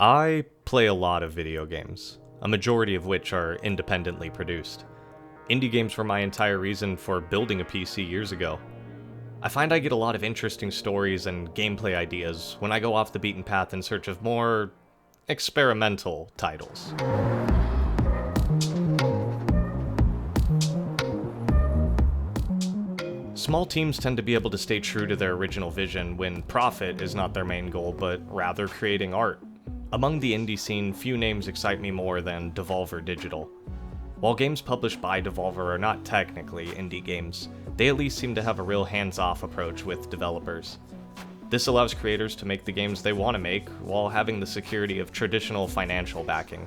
I play a lot of video games, a majority of which are independently produced. Indie games were my entire reason for building a PC years ago. I find I get a lot of interesting stories and gameplay ideas when I go off the beaten path in search of more experimental titles. Small teams tend to be able to stay true to their original vision when profit is not their main goal, but rather creating art. Among the indie scene, few names excite me more than Devolver Digital. While games published by Devolver are not technically indie games, they at least seem to have a real hands-off approach with developers. This allows creators to make the games they want to make while having the security of traditional financial backing.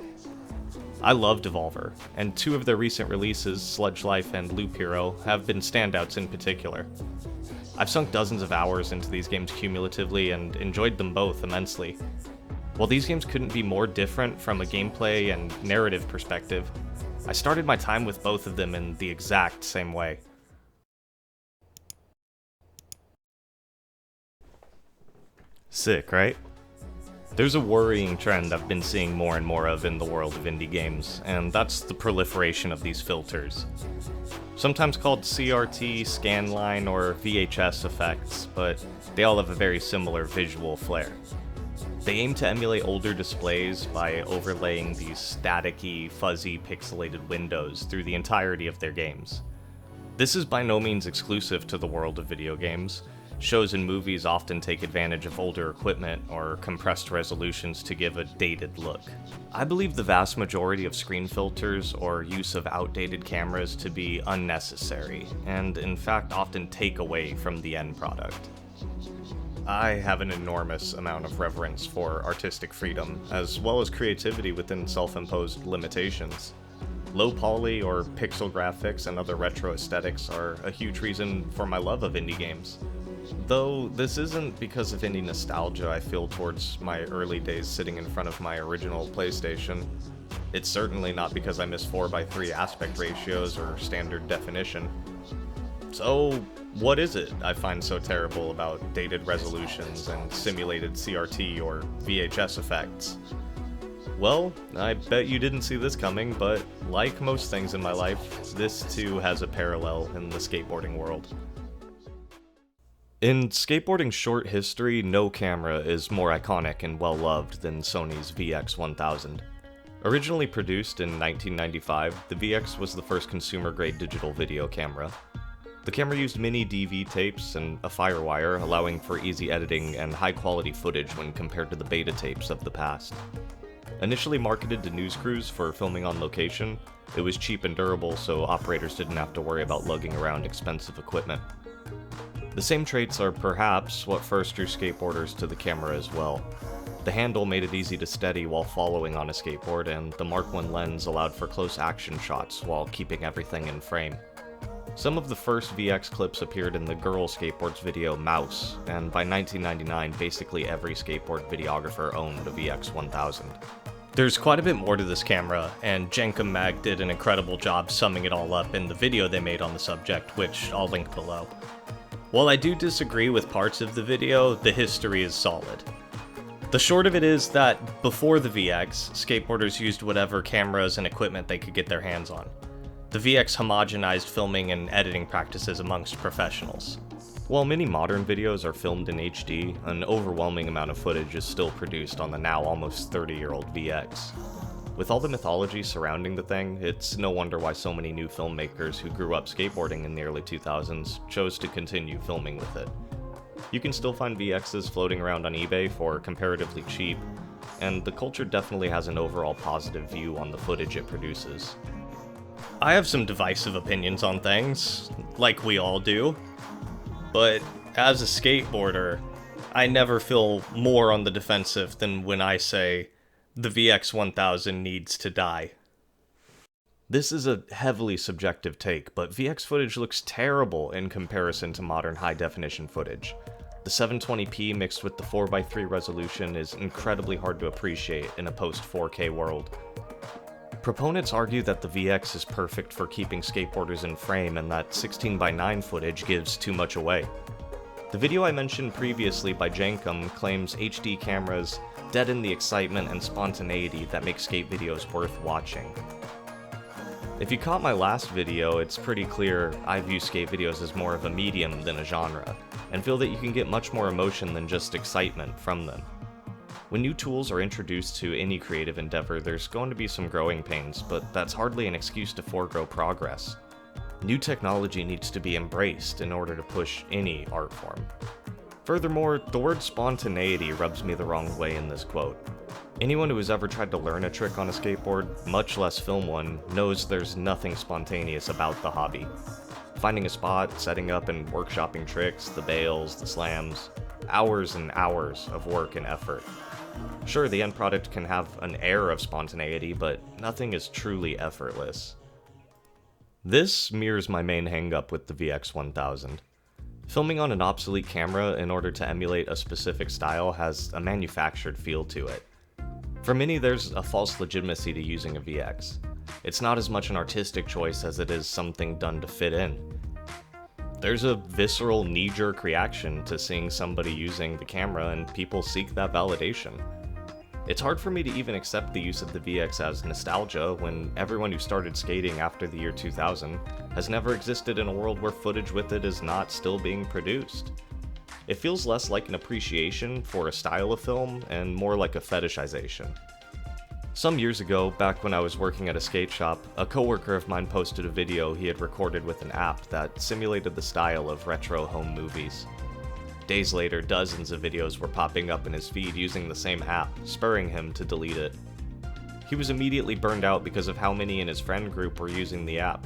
I love Devolver, and two of their recent releases, Sludge Life and Loop Hero, have been standouts in particular. I've sunk dozens of hours into these games cumulatively and enjoyed them both immensely. While these games couldn't be more different from a gameplay and narrative perspective, I started my time with both of them in the exact same way. Sick, right? There's a worrying trend I've been seeing more and more of in the world of indie games, and that's the proliferation of these filters. Sometimes called CRT, scanline, or VHS effects, but they all have a very similar visual flair. They aim to emulate older displays by overlaying these staticky, fuzzy, pixelated windows through the entirety of their games. This is by no means exclusive to the world of video games. Shows and movies often take advantage of older equipment or compressed resolutions to give a dated look. I believe the vast majority of screen filters or use of outdated cameras to be unnecessary, and in fact often take away from the end product. I have an enormous amount of reverence for artistic freedom, as well as creativity within self-imposed limitations. Low poly or pixel graphics and other retro aesthetics are a huge reason for my love of indie games. Though this isn't because of any nostalgia I feel towards my early days sitting in front of my original PlayStation. It's certainly not because I miss 4:3 aspect ratios or standard definition. So, what is it I find so terrible about dated resolutions and simulated CRT or VHS effects? Well, I bet you didn't see this coming, but like most things in my life, this too has a parallel in the skateboarding world. In skateboarding's short history, no camera is more iconic and well-loved than Sony's VX1000. Originally produced in 1995, the VX was the first consumer-grade digital video camera. The camera used mini DV tapes and a firewire, allowing for easy editing and high-quality footage when compared to the beta tapes of the past. Initially marketed to news crews for filming on location, it was cheap and durable so operators didn't have to worry about lugging around expensive equipment. The same traits are perhaps what first drew skateboarders to the camera as well. The handle made it easy to steady while following on a skateboard, and the Mark I lens allowed for close action shots while keeping everything in frame. Some of the first VX clips appeared in the Girl Skateboards video Mouse, and by 1999 basically every skateboard videographer owned a VX1000. There's quite a bit more to this camera, and Jenkem Mag did an incredible job summing it all up in the video they made on the subject, which I'll link below. While I do disagree with parts of the video, the history is solid. The short of it is that before the VX, skateboarders used whatever cameras and equipment they could get their hands on. The VX homogenized filming and editing practices amongst professionals. While many modern videos are filmed in HD, an overwhelming amount of footage is still produced on the now almost 30-year-old VX. With all the mythology surrounding the thing, it's no wonder why so many new filmmakers who grew up skateboarding in the early 2000s chose to continue filming with it. You can still find VXs floating around on eBay for comparatively cheap, and the culture definitely has an overall positive view on the footage it produces. I have some divisive opinions on things, like we all do, but as a skateboarder, I never feel more on the defensive than when I say, the VX1000 needs to die. This is a heavily subjective take, but VX footage looks terrible in comparison to modern high-definition footage. The 720p mixed with the 4:3 resolution is incredibly hard to appreciate in a post-4K world. Proponents argue that the VX is perfect for keeping skateboarders in frame and that 16:9 footage gives too much away. The video I mentioned previously by Jenkem claims HD cameras deaden the excitement and spontaneity that make skate videos worth watching. If you caught my last video, it's pretty clear I view skate videos as more of a medium than a genre, and feel that you can get much more emotion than just excitement from them. When new tools are introduced to any creative endeavor, there's going to be some growing pains, but that's hardly an excuse to forego progress. New technology needs to be embraced in order to push any art form. Furthermore, the word spontaneity rubs me the wrong way in this quote. Anyone who has ever tried to learn a trick on a skateboard, much less film one, knows there's nothing spontaneous about the hobby. Finding a spot, setting up and workshopping tricks, the bails, the slams, hours and hours of work and effort. Sure, the end product can have an air of spontaneity, but nothing is truly effortless. This mirrors my main hang-up with the VX1000. Filming on an obsolete camera in order to emulate a specific style has a manufactured feel to it. For many, there's a false legitimacy to using a VX. It's not as much an artistic choice as it is something done to fit in. There's a visceral knee-jerk reaction to seeing somebody using the camera, and people seek that validation. It's hard for me to even accept the use of the VX as nostalgia when everyone who started skating after the year 2000 has never existed in a world where footage with it is not still being produced. It feels less like an appreciation for a style of film and more like a fetishization. Some years ago, back when I was working at a skate shop, a coworker of mine posted a video he had recorded with an app that simulated the style of retro home movies. Days later, dozens of videos were popping up in his feed using the same app, spurring him to delete it. He was immediately burned out because of how many in his friend group were using the app.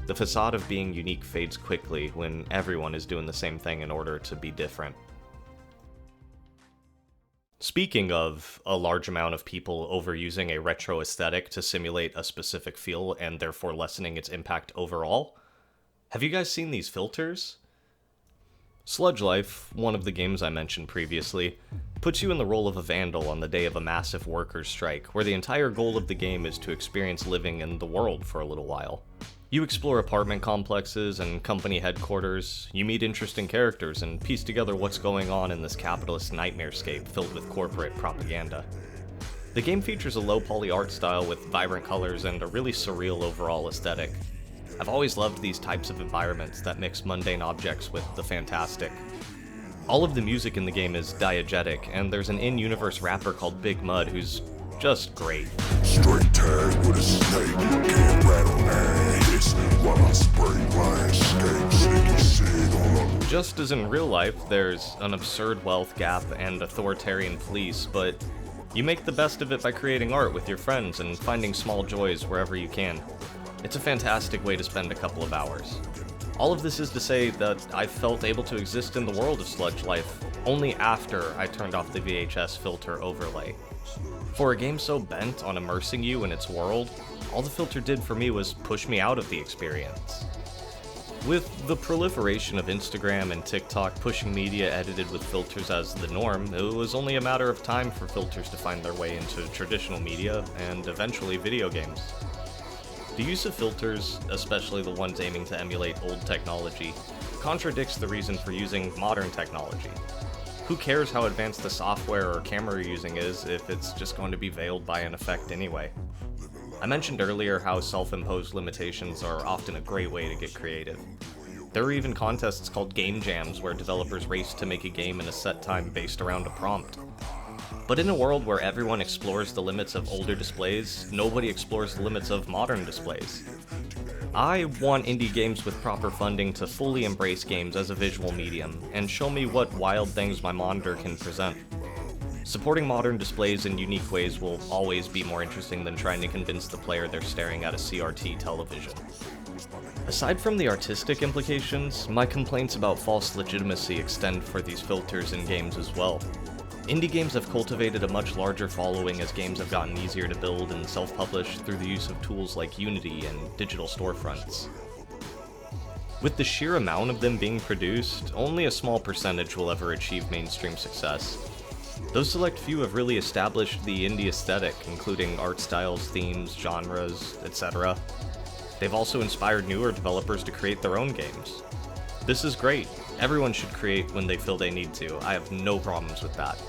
The facade of being unique fades quickly when everyone is doing the same thing in order to be different. Speaking of a large amount of people overusing a retro aesthetic to simulate a specific feel and therefore lessening its impact overall, have you guys seen these filters? Sludge Life, one of the games I mentioned previously, puts you in the role of a vandal on the day of a massive workers' strike, where the entire goal of the game is to experience living in the world for a little while. You explore apartment complexes and company headquarters, you meet interesting characters, and piece together what's going on in this capitalist nightmarescape filled with corporate propaganda. The game features a low-poly art style with vibrant colors and a really surreal overall aesthetic. I've always loved these types of environments that mix mundane objects with the fantastic. All of the music in the game is diegetic, and there's an in-universe rapper called Big Mud who's just great. Straight tag with a snake, can't rattle ass while I spray landscape, shit all up. Just as in real life, there's an absurd wealth gap and authoritarian police, but you make the best of it by creating art with your friends and finding small joys wherever you can. It's a fantastic way to spend a couple of hours. All of this is to say that I felt able to exist in the world of Sludge Life only after I turned off the VHS filter overlay. For a game so bent on immersing you in its world, all the filter did for me was push me out of the experience. With the proliferation of Instagram and TikTok pushing media edited with filters as the norm, it was only a matter of time for filters to find their way into traditional media and eventually video games. The use of filters, especially the ones aiming to emulate old technology, contradicts the reason for using modern technology. Who cares how advanced the software or camera you're using is if it's just going to be veiled by an effect anyway? I mentioned earlier how self-imposed limitations are often a great way to get creative. There are even contests called game jams where developers race to make a game in a set time based around a prompt. But in a world where everyone explores the limits of older displays, nobody explores the limits of modern displays. I want indie games with proper funding to fully embrace games as a visual medium, and show me what wild things my monitor can present. Supporting modern displays in unique ways will always be more interesting than trying to convince the player they're staring at a CRT television. Aside from the artistic implications, my complaints about false legitimacy extend for these filters in games as well. Indie games have cultivated a much larger following as games have gotten easier to build and self-publish through the use of tools like Unity and digital storefronts. With the sheer amount of them being produced, only a small percentage will ever achieve mainstream success. Those select few have really established the indie aesthetic, including art styles, themes, genres, etc. They've also inspired newer developers to create their own games. This is great. Everyone should create when they feel they need to. I have no problems with that.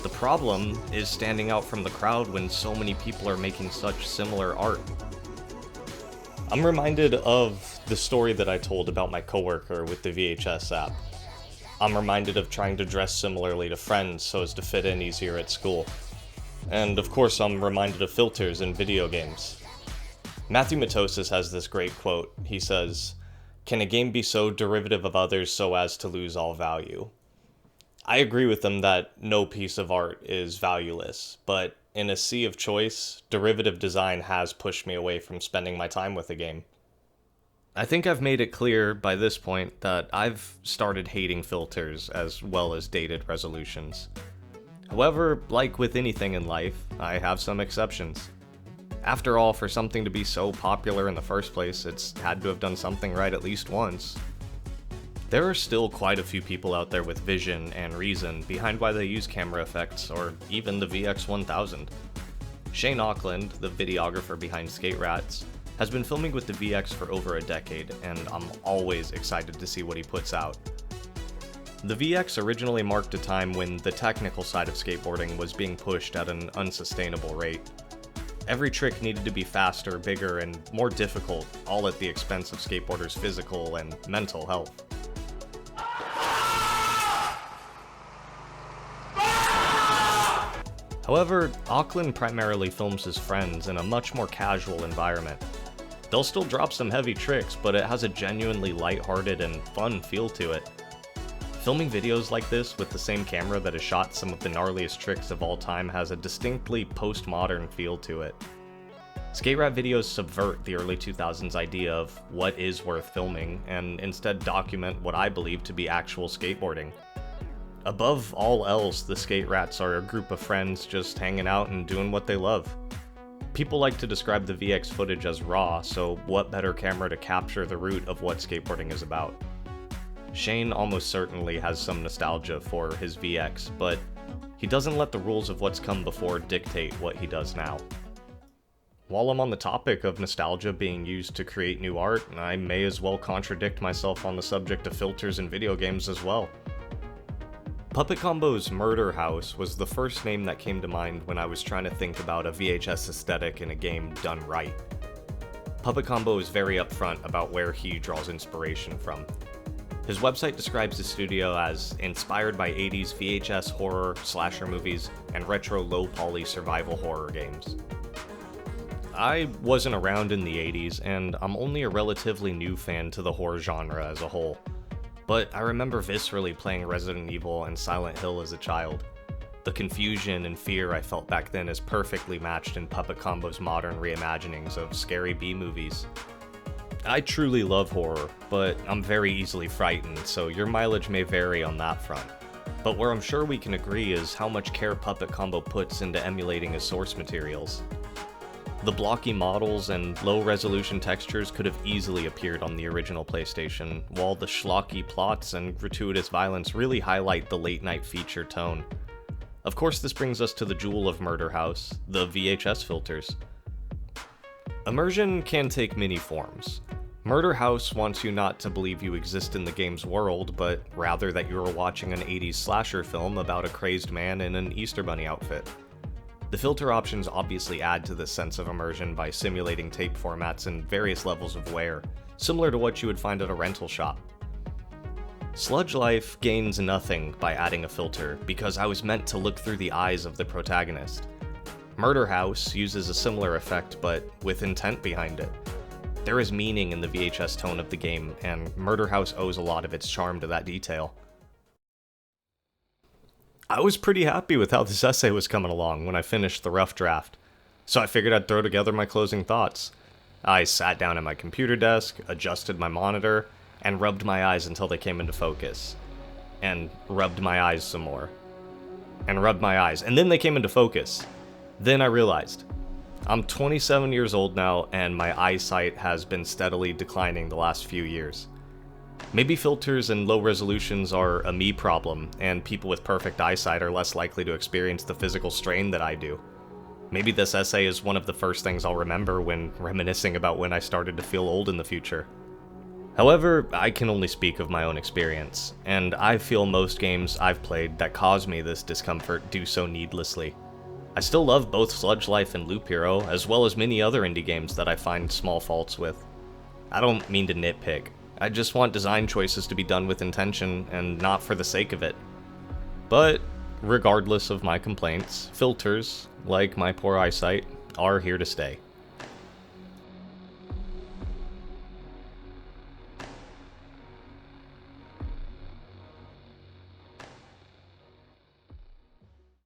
The problem is standing out from the crowd when so many people are making such similar art. I'm reminded of the story that I told about my coworker with the VHS app. I'm reminded of trying to dress similarly to friends so as to fit in easier at school. And of course, I'm reminded of filters in video games. Matthew Matosis has this great quote. He says, "Can a game be so derivative of others so as to lose all value?" I agree with him that no piece of art is valueless, but in a sea of choice, derivative design has pushed me away from spending my time with a game. I think I've made it clear by this point that I've started hating filters as well as dated resolutions. However, like with anything in life, I have some exceptions. After all, for something to be so popular in the first place, it's had to have done something right at least once. There are still quite a few people out there with vision and reason behind why they use camera effects, or even the VX1000. Shane Auckland, the videographer behind Skate Rats, has been filming with the VX for over a decade, and I'm always excited to see what he puts out. The VX originally marked a time when the technical side of skateboarding was being pushed at an unsustainable rate. Every trick needed to be faster, bigger, and more difficult, all at the expense of skateboarders' physical and mental health. However, Auckland primarily films his friends in a much more casual environment. They'll still drop some heavy tricks, but it has a genuinely lighthearted and fun feel to it. Filming videos like this with the same camera that has shot some of the gnarliest tricks of all time has a distinctly postmodern feel to it. Skate Rat videos subvert the early 2000s idea of what is worth filming, and instead document what I believe to be actual skateboarding. Above all else, the Skate Rats are a group of friends just hanging out and doing what they love. People like to describe the VX footage as raw, so what better camera to capture the root of what skateboarding is about? Shane almost certainly has some nostalgia for his VX, but he doesn't let the rules of what's come before dictate what he does now. While I'm on the topic of nostalgia being used to create new art, I may as well contradict myself on the subject of filters in video games as well. Puppet Combo's Murder House was the first name that came to mind when I was trying to think about a VHS aesthetic in a game done right. Puppet Combo is very upfront about where he draws inspiration from. His website describes his studio as inspired by 80s VHS horror, slasher movies, and retro low-poly survival horror games. I wasn't around in the 80s, and I'm only a relatively new fan to the horror genre as a whole. But I remember viscerally playing Resident Evil and Silent Hill as a child. The confusion and fear I felt back then is perfectly matched in Puppet Combo's modern reimaginings of scary B-movies. I truly love horror, but I'm very easily frightened, so your mileage may vary on that front. But where I'm sure we can agree is how much care Puppet Combo puts into emulating his source materials. The blocky models and low-resolution textures could have easily appeared on the original PlayStation, while the schlocky plots and gratuitous violence really highlight the late-night feature tone. Of course, this brings us to the jewel of Murder House, the VHS filters. Immersion can take many forms. Murder House wants you not to believe you exist in the game's world, but rather that you are watching an 80s slasher film about a crazed man in an Easter Bunny outfit. The filter options obviously add to this sense of immersion by simulating tape formats and various levels of wear, similar to what you would find at a rental shop. Sludge Life gains nothing by adding a filter, because I was meant to look through the eyes of the protagonist. Murder House uses a similar effect, but with intent behind it. There is meaning in the VHS tone of the game, and Murder House owes a lot of its charm to that detail. I was pretty happy with how this essay was coming along when I finished the rough draft, so I figured I'd throw together my closing thoughts. I sat down at my computer desk, adjusted my monitor, and rubbed my eyes until they came into focus. And rubbed my eyes some more. And rubbed my eyes, and then they came into focus. Then I realized, I'm 27 years old now, and my eyesight has been steadily declining the last few years. Maybe filters and low resolutions are a me problem, and people with perfect eyesight are less likely to experience the physical strain that I do. Maybe this essay is one of the first things I'll remember when reminiscing about when I started to feel old in the future. However, I can only speak of my own experience, and I feel most games I've played that cause me this discomfort do so needlessly. I still love both Sludge Life and Loop Hero, as well as many other indie games that I find small faults with. I don't mean to nitpick, I just want design choices to be done with intention and not for the sake of it. But, regardless of my complaints, filters, like my poor eyesight, are here to stay.